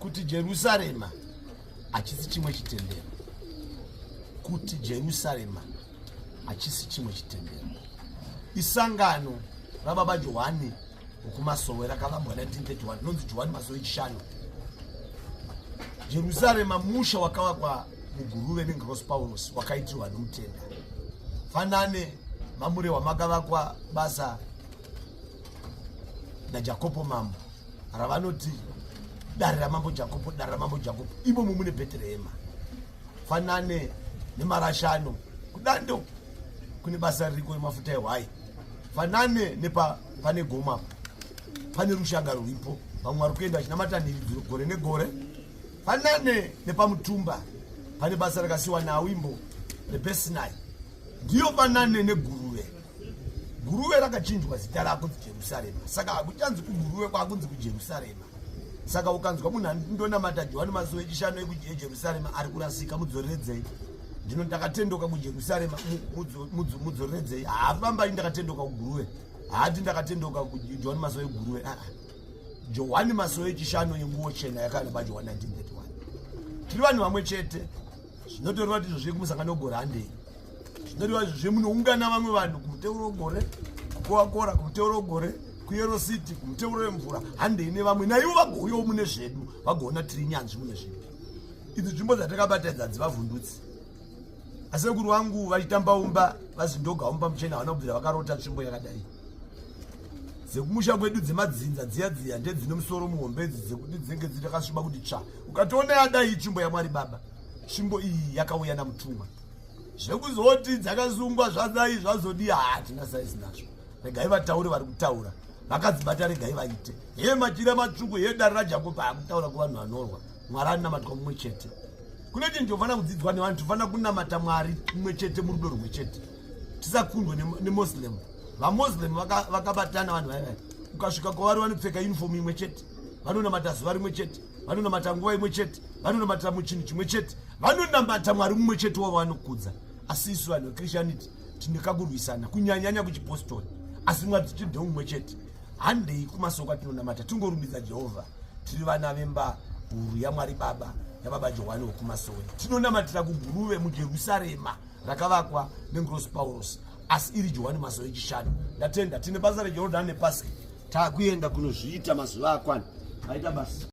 Kuti Jerusarema achisi chimwe chitendero. Kuti Jerusarema achisi chimwe chitendero. Isangano rababa Johane ukumasowe rakavambwa 1931 nonzi Johane Masowe chishanu. Jerusarema musha wakavakwa muguruve neNgross Paulos wakaitirwa wanomutenda. Fanane mamure wamakavakwa basa naJakobo mambo ravanoti dare ramambo Jakobo, dare ramambo Jakobo, ibo mumune Bheterehema. Fanane nemarashano kudando kune basa ririko emafuta ehwai. Fanane pane goma pane rushanga ruripo vamwe vari kuenda vachinamata gore negore. Fanane nepamutumba pane basa rakasiwa naWimbo reBesinai. Ndiyo fanane neguruve. Guruve rakachinjwa zita rako kuJerusarema. Saka hakuchanzi kuguruve kwakunzi kuJerusarema. Saka ukanzwa munhu ndonamata Johane Masowe chishanu yeJerusarema ari kurasika mudzoreredzei. Ndino ndakatendoka kuJerusarema mudzoreredzei. Haafamba ndakatendoka kuguruve. Haati ndakatendoka kuJohane Masowe guruve. Johane Masowe chishanu yenguo chena yakareba Johane 1931. Tiri vanhu vamwe chete. Zvinotoreva kuti izvo kumusangano gore handei. Zvinotoreva izvo munoungana vamwe vanhu kumuteuro gore, kuKoakora kumuteuro gore, kuYellow City kumuteuro wemvura handei nevamwe. Naivo vagouyawo mune zvedu vagoona tiri nyanzvi mune zvedu. Idzi nzvimbo dzatakabata dzivavhundutsi. Asekuru vangu vachitambaumba vazindogaumba muchena havana kubvira vakarota nzvimbo yakadai. Dzekumusha kwedu dzemadzinza dziya ndedzine musoro muhombedzi dzekuti dzinenge dzitakasviba kuti tsva. Ukatoona yadai tsvimbo yaMwari Baba. Tsvimbo iyi yakauya namutumwa. Zvekuzoti dzakasungwa zvadai zvazodi hatina saisi nazvo. Regai vataure vari kutaura. Vakadzibata regai vaite. Machira matsvuku dare raJakobo akutaura kuvanhu vanorwa. Mwari anonamatwa mumwe chete. Kune chinhu chofanira kudzidzwa nevanhu, tofanira kunamata Mwari mumwe chete murudo rumwe chete. Tisakundwe neMuslim. VaMuslim vakabatana vanhu vaya. Ukasvika kwavari vanopfeka uniform imwe chete. Vanonamata zuva rimwe chete. Vanonamata nguva imwe chete. Vanonamata muchinhu chimwe chete. Vanonamata Mwari mumwe chete wavanokudza. Asi isu vanhu veChristianity tine kakurwisana kunyanyanya kuchipostori. Asi Mwari tichibve mumwe chete. Handei kumasoko atinonamata tingorumbidza Jehovha. Tiri vana vemba huru yaMwari Baba yaBaba Johane wokumasowe. Tinonamatira kuguruve muJerusarema rakavakwa neNgross Paulos. Asi iri Johane Masowe chishanu. Ndatenda tine basa reJorodhani nePasika. Takuenda kunozviita mazuva akwana. Aita basa.